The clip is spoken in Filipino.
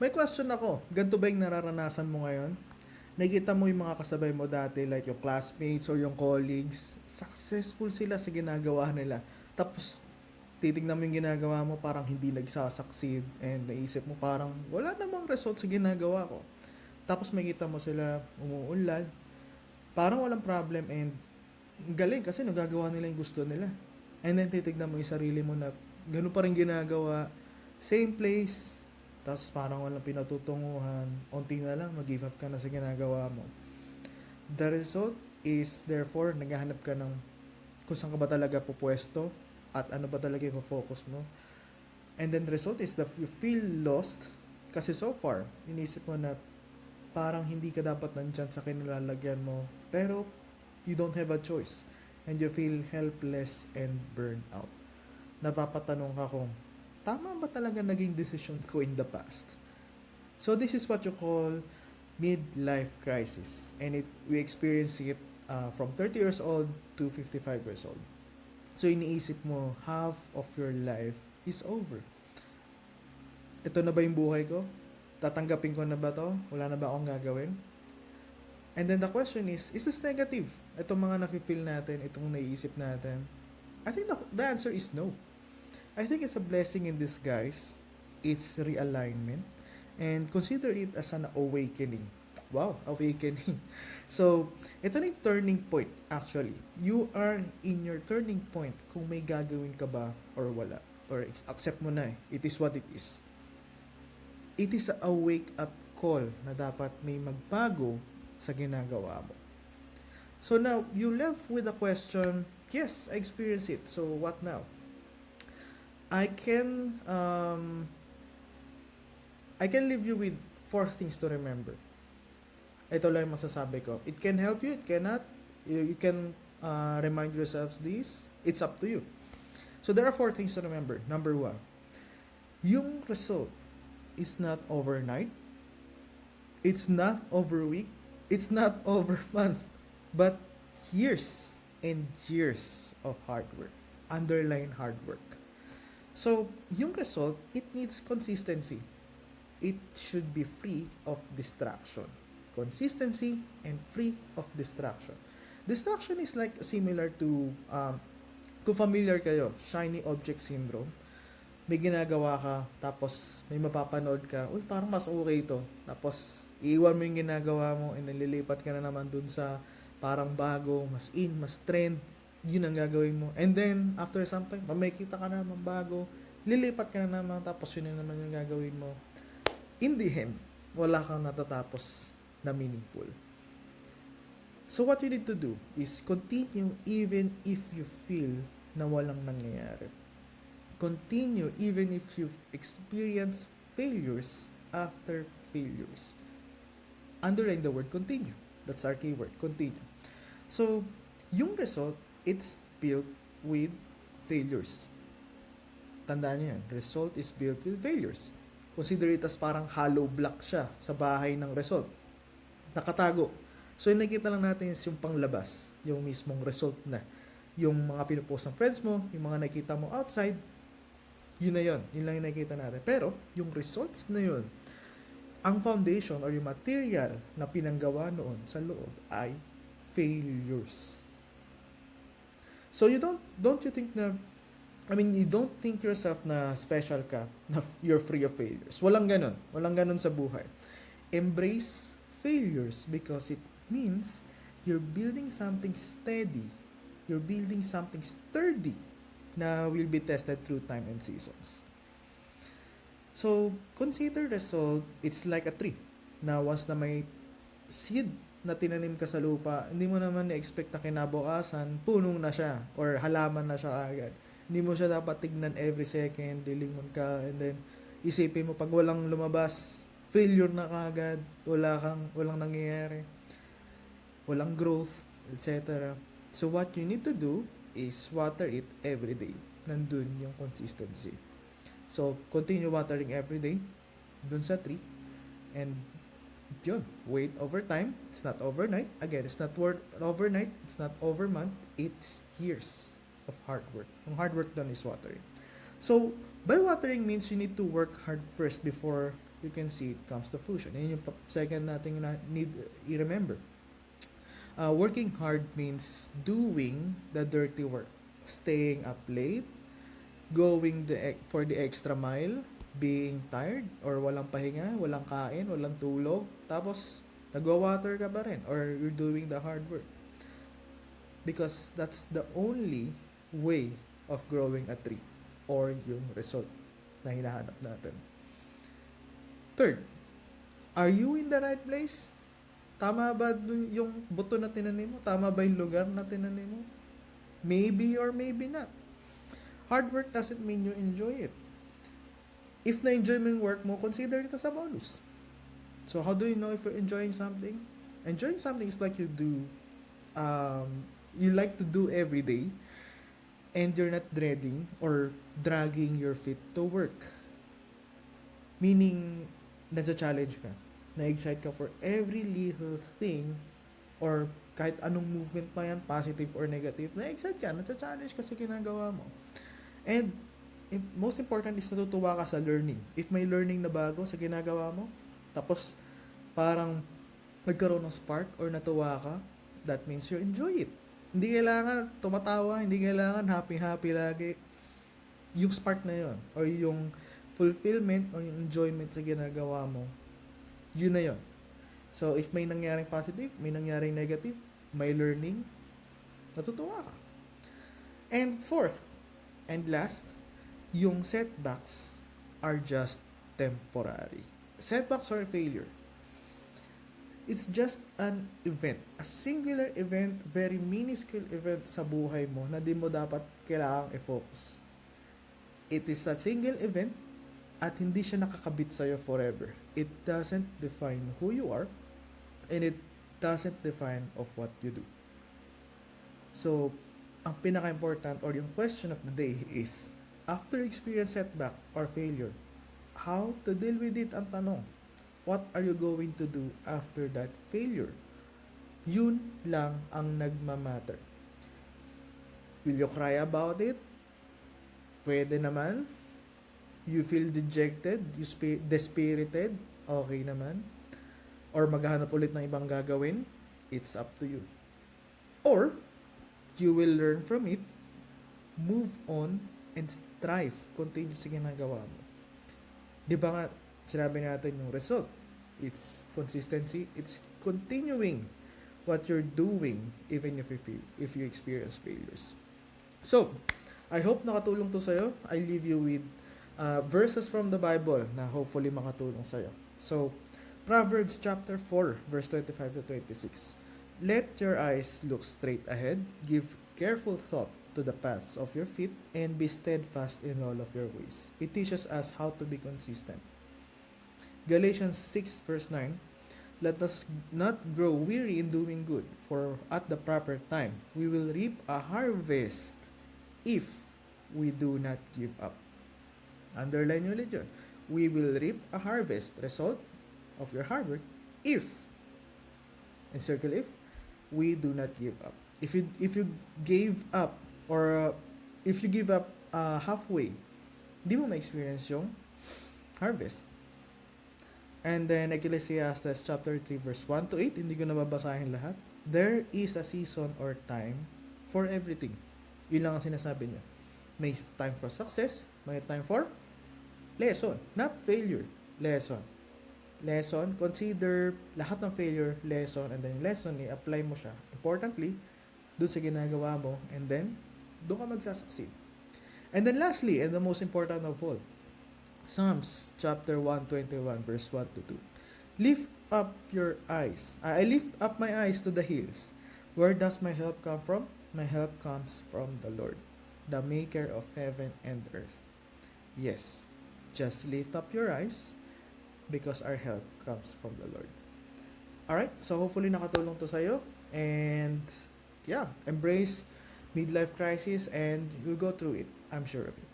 May question ako. Ganito ba yung nararanasan mo ngayon? Nakikita mo yung mga kasabay mo dati, like yung classmates or yung colleagues, successful sila sa ginagawa nila. Tapos, titignan mo yung ginagawa mo, parang hindi nagsasucceed and naisip mo parang wala namang result sa ginagawa ko. Tapos makita mo sila umuunlad, parang walang problem and galing kasi nagagawa nila yung gusto nila. And then titignan mo yung sarili mo na ganun pa rin ginagawa, same place, tapos parang walang pinatutunguhan, unti na lang, mag-give up ka na sa ginagawa mo. The result is, therefore, naghahanap ka ng kung saan ka ba talaga pupwesto at ano ba talaga yung focus mo. And then the result is that you feel lost kasi so far, inisip mo na parang hindi ka dapat nandyan sa kinilalagyan mo, pero you don't have a choice and you feel helpless and burned out. Napapatanong ka kung tama ba talaga naging decision ko in the past? So this is what you call midlife crisis, and we experience it from 30 years old to 55 years old. So iniisip mo half of your life is over. Ito na ba yung buhay ko? Tatanggapin ko na ba to? Wala na ba akong gagawin? And then the question is this negative? Itong mga nafe-feel natin, itong naiisip natin. I think the answer is no. I think it's a blessing in disguise. It's realignment. And consider it as an awakening. Wow, awakening. So, ito na yung turning point actually. You are in your turning point kung may gagawin ka ba or wala. Or accept mo na eh. It is what it is. It is a wake-up call na dapat may magbago sa ginagawa mo. So now, you left with a question, yes, I experienced it. So what now? I can um, I can leave you with four things to remember. Ito lang yung masasabi ko. It can help you, it cannot. You can remind yourselves this. It's up to you. So there are four things to remember. Number one, yung result is not overnight. It's not over week. It's not over month. But years and years of hard work. Underline hard work. So, yung result, it needs consistency. It should be free of distraction. Consistency and free of distraction. Distraction is like similar to, kung familiar kayo, shiny object syndrome. May ginagawa ka, tapos may mapapanood ka, uy, parang mas okay ito. Tapos, iiwan mo yung ginagawa mo, and then lilipat ka na naman dun sa parang bago, mas in, mas trend, yun ang gagawin mo. And then, after some time, may kita ka na naman bago, lilipat ka na naman, tapos yun na naman yung gagawin mo. In the end, wala kang natatapos na meaningful. So what you need to do is continue even if you feel na walang nangyayari. Continue even if you've experienced failures after failures. Underline the word continue. That's our keyword, continue. So, yung result, it's built with failures. Tandaan niyo yan, result is built with failures. Consider it as parang hollow block siya sa bahay ng result. Nakatago. So, yung nakikita lang natin is yung panglabas, yung mismong result na. Yung mga pinupost ng friends mo, yung mga nakita mo outside, yun na yun. Yun lang yung nakikita natin. Pero, yung results na yun, ang foundation or yung material na pinanggawa noon sa loob ay failures. So you don't you think na, you don't think yourself na special ka, na you're free of failures. Walang ganun. Walang ganun sa buhay. Embrace failures because it means you're building something steady. You're building something sturdy na will be tested through time and seasons. So, consider result, it's like a tree na once na may seed na tinanim ka sa lupa, hindi mo naman na-expect na kinabukasan, punong na siya or halaman na siya agad. Hindi mo siya dapat tignan every second, lilingon ka, and then isipin mo pag walang lumabas, failure na kaagad, walang nangyayari, walang growth, etc. So, what you need to do is water it every day. Nandun yung consistency. So, continue watering every day dun sa tree. And yun, wait over time. It's not overnight. Again, it's not overnight. It's not over month. It's years of hard work. Yung hard work done is watering. So, by watering means you need to work hard first before you can see it comes to fruition. Yun yung second nating need i-remember. Working hard means doing the dirty work. Staying up late, going for the extra mile, being tired, or walang pahinga, walang kain, walang tulog, tapos nagwa-water ka pa rin, or you're doing the hard work. Because that's the only way of growing a tree, or yung result na hinahanap natin. Third, are you in the right place? Tama ba yung buto na tinanim mo? Tama ba yung lugar na tinanim mo? Maybe or maybe not. Hard work doesn't mean you enjoy it. If na-enjoy mo yung work mo, consider it as a bonus. So how do you know if you're enjoying something? Enjoying something is like you like to do every day, and you're not dreading or dragging your feet to work. Meaning, nasa-challenge ka. Na-excite ka for every little thing, or kahit anong movement pa yan, positive or negative, na-excite ka, nasa-challenge ka sa ginagawa mo. And most important is natutuwa ka sa learning. If may learning na bago sa ginagawa mo, tapos parang nagkaroon ng spark or natuwa ka, that means you enjoy it. Hindi kailangan tumatawa, hindi kailangan happy-happy lagi. Yung spark na yon, or yung fulfillment or yung enjoyment sa ginagawa mo, yun na yun. So, if may nangyaring positive, may nangyaring negative, may learning, natutuwa ka. And fourth, and last, yung setbacks are just temporary. Setbacks or failure. It's just an event. A singular event, very minuscule event sa buhay mo na di mo dapat kailangang i-focus. It is a single event at hindi siya nakakabit sa'yo forever. It doesn't define who you are, and it doesn't define of what you do. So, ang pinaka-important or yung question of the day is, after experience setback or failure, how to deal with it ang tanong. What are you going to do after that failure? Yun lang ang nagmamatter. Will you cry about it? Pwede naman. You feel dejected, you dispirited, okay naman. Or maghanap ulit ng ibang gagawin, it's up to you. Or, you will learn from it, move on, and strive, continue sa ginagawa mo. Di ba nga, sinabi natin yung result, it's consistency, it's continuing what you're doing even if you experience failures. So, I hope nakatulong to sa'yo. I leave you with verses from the Bible na hopefully makatulong sa'yo. So, Proverbs chapter 4, verse 25 to 26. Let your eyes look straight ahead, give careful thought to the paths of your feet, and be steadfast in all of your ways. It teaches us how to be consistent. Galatians 6, verse 9. Let us not grow weary in doing good, for at the proper time we will reap a harvest if we do not give up. Underline nyo ulit yun. We will reap a harvest, result of your hard work, if, encircle if, we do not give up. If you gave up, or if you give up halfway, di mo ma-experience yung harvest. And then Ecclesiastes chapter 3, verse 1 to 8, hindi ko nababasahin lahat. There is a season or time for everything. Yun lang ang sinasabi niya. May time for success, may time for lesson, not failure. Lesson. Lesson, consider lahat ng failure, lesson, and then lesson, i-apply mo siya. Importantly, doon sa ginagawa mo, and then, doon ka magsasucceed. And then lastly, and the most important of all, Psalms chapter 121, verse 1 to 2. Lift up your eyes. I lift up my eyes to the hills. Where does my help come from? My help comes from the Lord, the maker of heaven and earth. Yes, just lift up your eyes because our help comes from the Lord. Alright, so hopefully nakatulong to sa'yo. And yeah, embrace midlife crisis and you'll go through it. I'm sure of it.